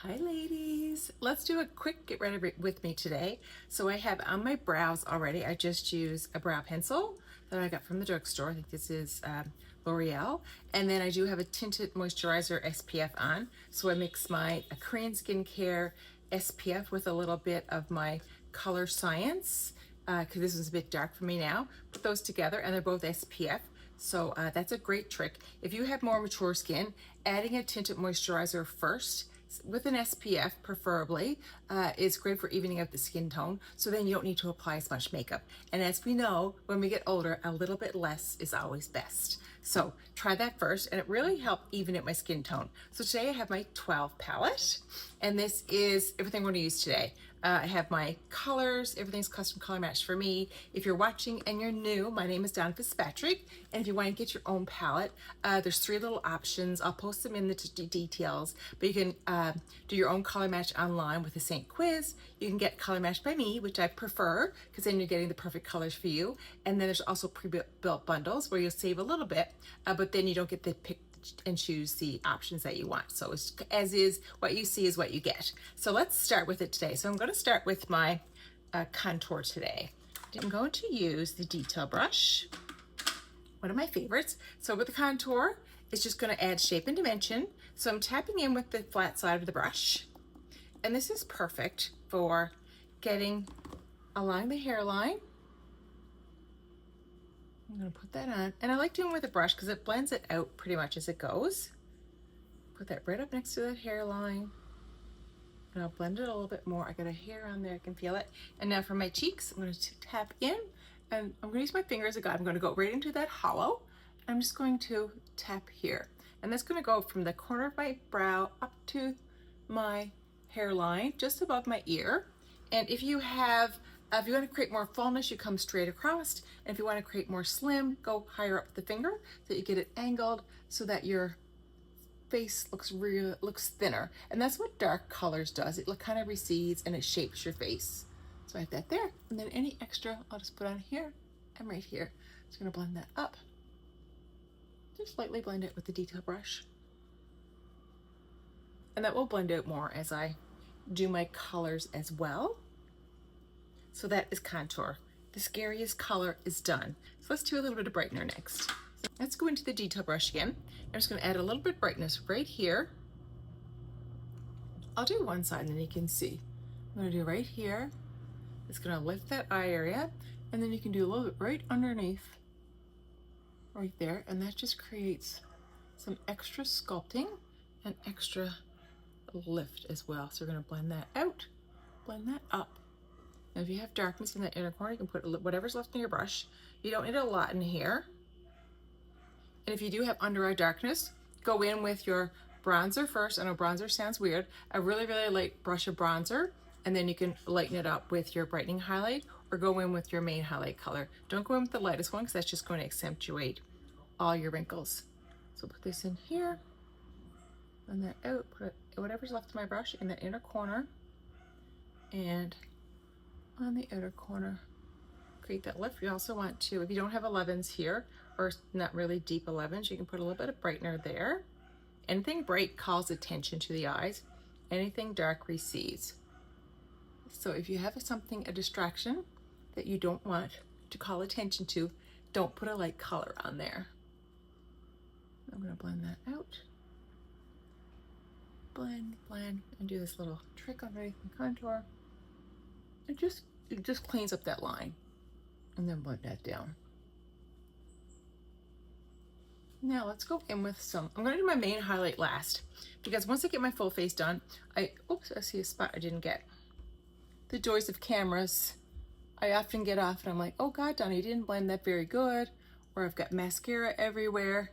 Hi ladies, let's do a quick get ready with me today. So I have on my brows already, I just use a brow pencil that I got from the drugstore. I think this is L'Oreal. And then I do have a tinted moisturizer SPF on. So I mix my Korean skincare SPF with a little bit of my Color Science, because this is a bit dark for me now. Put those together and they're both SPF. So that's a great trick. If you have more mature skin, adding a tinted moisturizer first with an SPF preferably is great for evening out the skin tone, so then you don't need to apply as much makeup. And as we know, when we get older, a little bit less is always best. So try that first, and it really helped even out my skin tone. So today I have my 12 palette, and this is everything we're going to use today. I have my colors, everything's custom color matched for me. If you're watching and you're new, my name is 𝗠𝘁𝗵𝗵, and if you want to get your own palette, there's 3 little options. I'll post them in the details, but you can do your own color match online with the SEINT quiz. You can get color matched by me, which I prefer, because then you're getting the perfect colors for you. And then there's also pre-built bundles where you'll save a little bit, but then you don't get the pick and choose the options that you want. So it's as is, what you see is what you get. So let's start with it today. So I'm going to start with my contour today. I'm going to use the detail brush, one of my favorites. So with the contour, it's just going to add shape and dimension. So I'm tapping in with the flat side of the brush, and this is perfect for getting along the hairline. I'm going to put that on, and I like doing it with a brush because it blends it out pretty much as it goes. Put that right up next to that hairline, and I'll blend it a little bit more. I got a hair on there, I can feel it. And now for my cheeks, I'm going to tap in, and I'm going to use my finger as a guide. I'm going to go right into that hollow. I'm just going to tap here, and that's going to go from the corner of my brow up to my hairline, just above my ear. And if you want to create more fullness, you come straight across. And if you want to create more slim, go higher up the finger so that you get it angled so that your face looks thinner. And that's what dark colors does. It kind of recedes and it shapes your face. So I have that there. And then any extra, I'll just put on here and right here. Just going to blend that up. Just lightly blend it with the detail brush. And that will blend out more as I do my colors as well. So that is contour. The scariest color is done. So let's do a little bit of brightener next. So let's go into the detail brush again. I'm just going to add a little bit of brightness right here. I'll do one side and then you can see. I'm going to do right here. It's going to lift that eye area, and then you can do a little bit right underneath, right there, and that just creates some extra sculpting and extra lift as well. So we're going to blend that out, blend that up. Now, if you have darkness in that inner corner, you can put whatever's left in your brush. You don't need a lot in here. And if you do have under eye darkness, go in with your bronzer first. I know bronzer sounds weird. A really, really light brush of bronzer, and then you can lighten it up with your brightening highlight, or go in with your main highlight color. Don't go in with the lightest one because that's just going to accentuate all your wrinkles. So put this in here, blend that out, put whatever's left in my brush in the inner corner, and on the outer corner, create that lift. You also want to, if you don't have 11s here, or not really deep 11s, you can put a little bit of brightener there. Anything bright calls attention to the eyes. Anything dark recedes. So if you have a distraction that you don't want to call attention to, don't put a light color on there. I'm going to blend that out. Blend, blend, and do this little trick underneath the contour. It just cleans up that line, and then blend that down. Now let's go in with some, I'm going to do my main highlight last, because once I get my full face done, I see a spot I didn't get. The joys of cameras, I often get off and I'm like, oh God, Donna, you didn't blend that very good, or I've got mascara everywhere,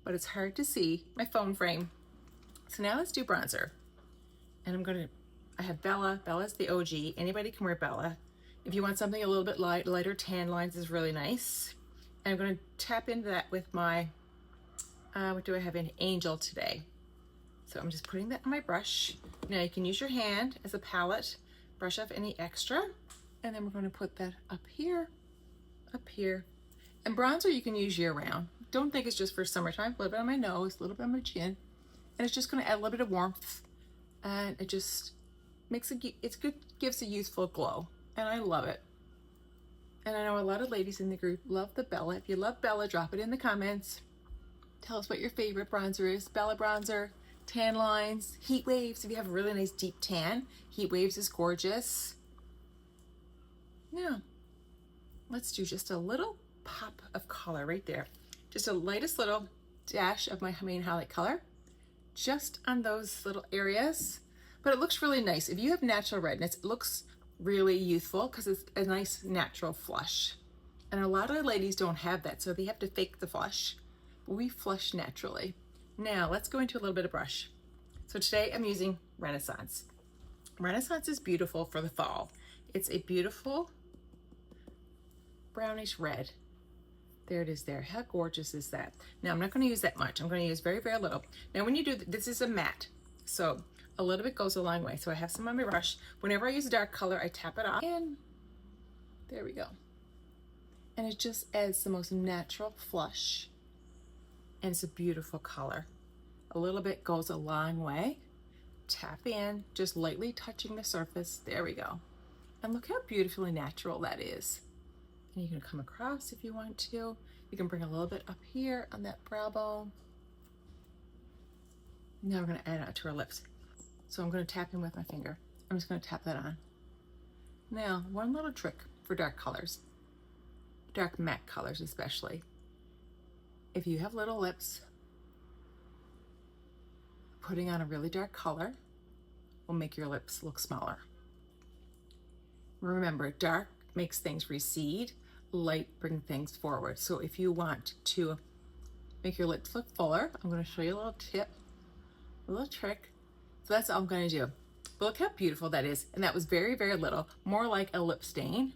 but it's hard to see my phone frame. So now let's do bronzer. And I have Bella. Bella's the OG. Anybody can wear Bella. If you want something a little bit lighter, tan lines is really nice. And I'm going to tap into that with my, what do I have in? Angel today. So I'm just putting that on my brush. Now you can use your hand as a palette, brush off any extra, and then we're going to put that up here. And bronzer you can use year round. Don't think it's just for summertime. A little bit on my nose, a little bit on my chin, and it's just going to add a little bit of warmth and it just makes it's good, gives a youthful glow, and I love it. And I know a lot of ladies in the group love the Bella. If you love Bella, drop it in the comments. Tell us what your favorite bronzer is. Bella bronzer, tan lines, heat waves. If you have a really nice deep tan, heat waves is gorgeous. Now, let's do just a little pop of color right there. Just a lightest little dash of my main highlight color, just on those little areas. But it looks really nice. If you have natural redness, it looks really youthful because it's a nice natural flush. And a lot of ladies don't have that, so they have to fake the flush. But we flush naturally. Now let's go into a little bit of brush. So today I'm using Renaissance. Renaissance is beautiful for the fall. It's a beautiful brownish red. There it is there. How gorgeous is that? Now I'm not going to use that much. I'm going to use very, very little. Now when you do this is a matte, so a little bit goes a long way. So I have some on my brush. Whenever I use a dark color, I tap it off, and there we go. And it just adds the most natural flush, and it's a beautiful color. A little bit goes a long way. Tap in, just lightly touching the surface. There we go. And look how beautifully natural that is. And you can come across if you want to. You can bring a little bit up here on that brow bone. Now we're going to add it to our lips. So I'm going to tap in with my finger. I'm just going to tap that on. Now, one little trick for dark colors, dark matte colors especially. If you have little lips, putting on a really dark color will make your lips look smaller. Remember, dark makes things recede, light brings things forward. So if you want to make your lips look fuller, I'm going to show you a little tip, a little trick. So that's all I'm going to do. But look how beautiful that is. And that was very, very little, more like a lip stain.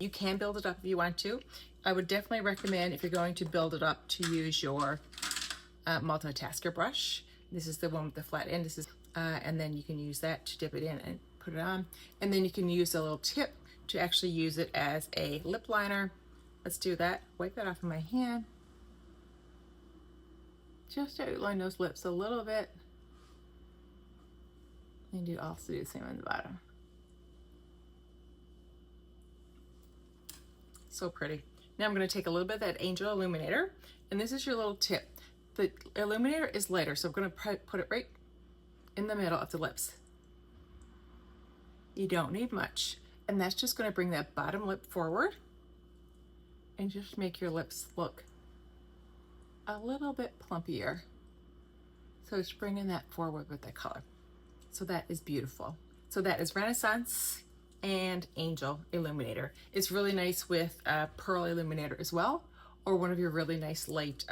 You can build it up if you want to. I would definitely recommend, if you're going to build it up, to use your multitasker brush. This is the one with the flat end. This is, and then you can use that to dip it in and put it on. And then you can use a little tip to actually use it as a lip liner. Let's do that. Wipe that off of my hand. Just outline those lips a little bit. And you also do the same on the bottom. So pretty. Now I'm going to take a little bit of that Angel Illuminator, and this is your little tip. The illuminator is lighter, so I'm going to put it right in the middle of the lips. You don't need much, and that's just going to bring that bottom lip forward and just make your lips look a little bit plumpier. So it's bringing that forward with that color. So that is beautiful. So that is Renaissance and Angel Illuminator. It's really nice with Pearl Illuminator as well, or one of your really nice light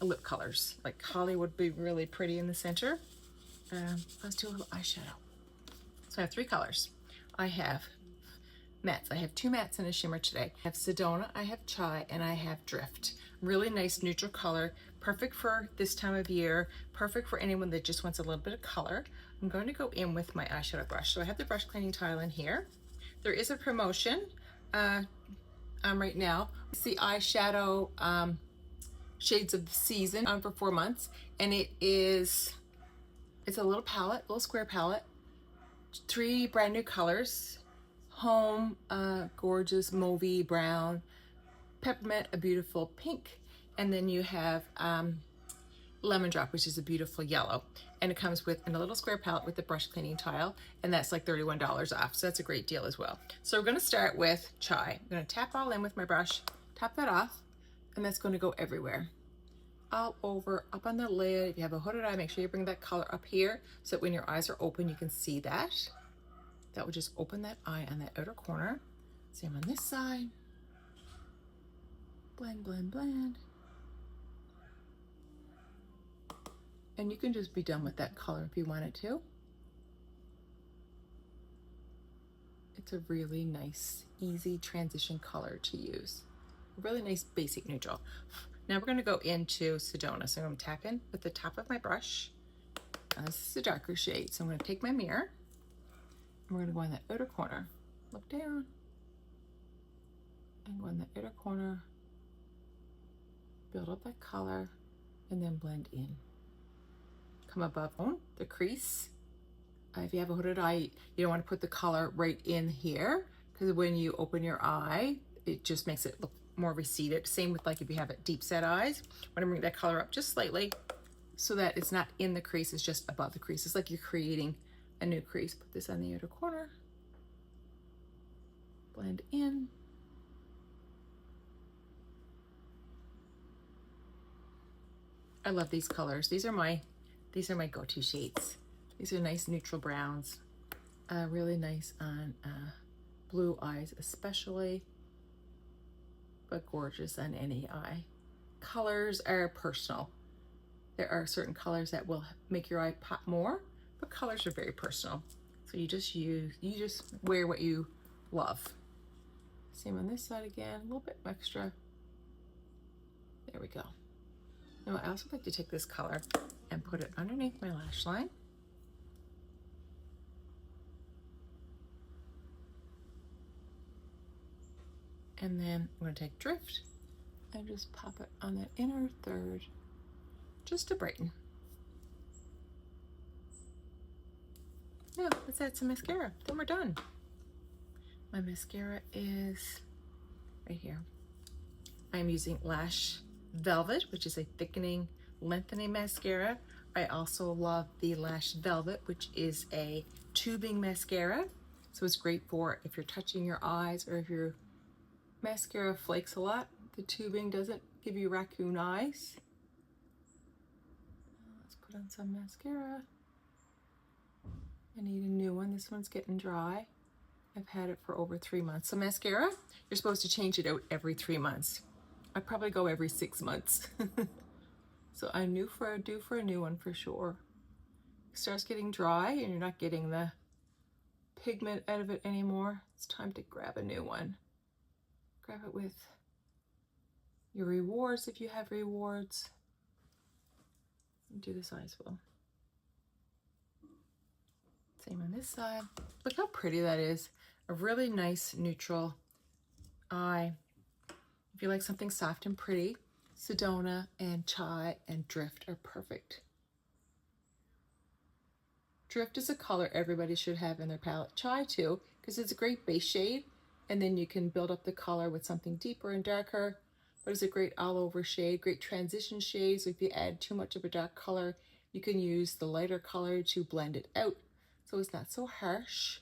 lip colors. Like Holly would be really pretty in the center. Let's do a little eyeshadow. So I have 3 colors. I have mattes. I have 2 mattes and a shimmer today. I have Sedona, I have Chai, and I have Drift. Really nice neutral color, perfect for this time of year, perfect for anyone that just wants a little bit of color. I'm going to go in with my eyeshadow brush. So I have the brush cleaning tile in here. There is a promotion right now. It's the Eyeshadow Shades of the Season on for 4 months, and it's a little palette, little square palette, 3 brand new colors. Home, gorgeous mauvey brown, peppermint, a beautiful pink, and then you have lemon drop, which is a beautiful yellow, and it comes with in a little square palette with the brush cleaning tile, and that's like $31 off, so that's a great deal as well. So we're going to start with Chai. I'm going to tap all in with my brush, tap that off, and that's going to go everywhere, all over, up on the lid. If you have a hooded eye, make sure you bring that color up here so that when your eyes are open you can see that. That would just open that eye on that outer corner. Same on this side. Blend, blend, blend. And you can just be done with that color if you wanted to. It's a really nice, easy transition color to use. A really nice basic neutral. Now we're going to go into Sedona. So I'm going to tap in with the top of my brush. This is a darker shade. So I'm going to take my mirror. We're going to go in that outer corner, look down, and go in the outer corner, build up that color, and then blend in. come above the crease. If you have a hooded eye, you don't want to put the color right in here, because when you open your eye, it just makes it look more receded. Same with like if you have deep set eyes. I want to bring that color up just slightly so that it's not in the crease, it's just above the crease. It's like you're creating a new crease. Put this on the outer corner. Blend in. I love these colors. These are my go-to shades. These are nice neutral browns. Really nice on blue eyes especially, but gorgeous on any eye. Colors are personal. There are certain colors that will make your eye pop more, but colors are very personal. So you just wear what you love. Same on this side again, a little bit extra. There we go. Now I also like to take this color and put it underneath my lash line. And then I'm going to take Drift and just pop it on that inner third, just to brighten. Now let's add some mascara, then we're done. My mascara is right here. I'm using Lash Velvet, which is a thickening, lengthening mascara. I also love the Lash Velvet, which is a tubing mascara. So it's great for if you're touching your eyes or if your mascara flakes a lot. The tubing doesn't give you raccoon eyes. Let's put on some mascara. I need a new one. This one's getting dry. I've had it for over 3 months. So mascara, you're supposed to change it out every 3 months. I probably go every 6 months. So I'm due for a new one for sure. It starts getting dry and you're not getting the pigment out of it anymore. It's time to grab a new one. Grab it with your rewards if you have rewards. Do this eye as well. Same on this side. Look how pretty that is. A really nice neutral eye. If you like something soft and pretty, Sedona and Chai and Drift are perfect. Drift is a color everybody should have in their palette. Chai too, because it's a great base shade, and then you can build up the color with something deeper and darker. But it's a great all over shade, great transition shade. So if you add too much of a dark color, you can use the lighter color to blend it out, so it's not so harsh.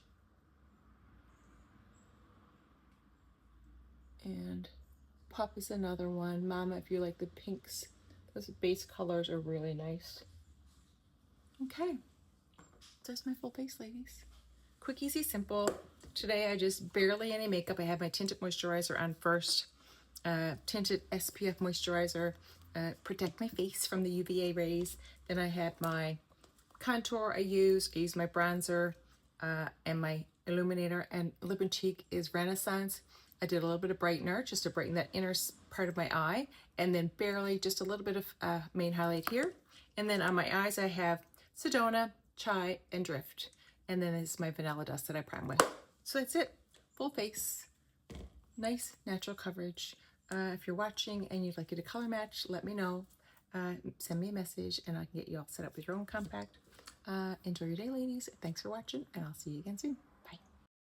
And Pup is another one. Mama, if you like the pinks, those base colors are really nice. Okay, that's my full face, ladies. Quick, easy, simple. Today I just barely any makeup. I have my tinted moisturizer on first. Tinted SPF moisturizer, protect my face from the UVA rays. Then I have my contour I use my bronzer and my illuminator, and lip and cheek is Renaissance. I did a little bit of brightener just to brighten that inner part of my eye, and then barely just a little bit of main highlight here. And then on my eyes I have Sedona, Chai, and Drift. And then this is my vanilla dust that I prime with. So that's it, full face, nice natural coverage. If you're watching and you'd like it to color match, let me know. Send me a message and I can get you all set up with your own compact. Enjoy your day, ladies. Thanks for watching, and I'll see you again soon.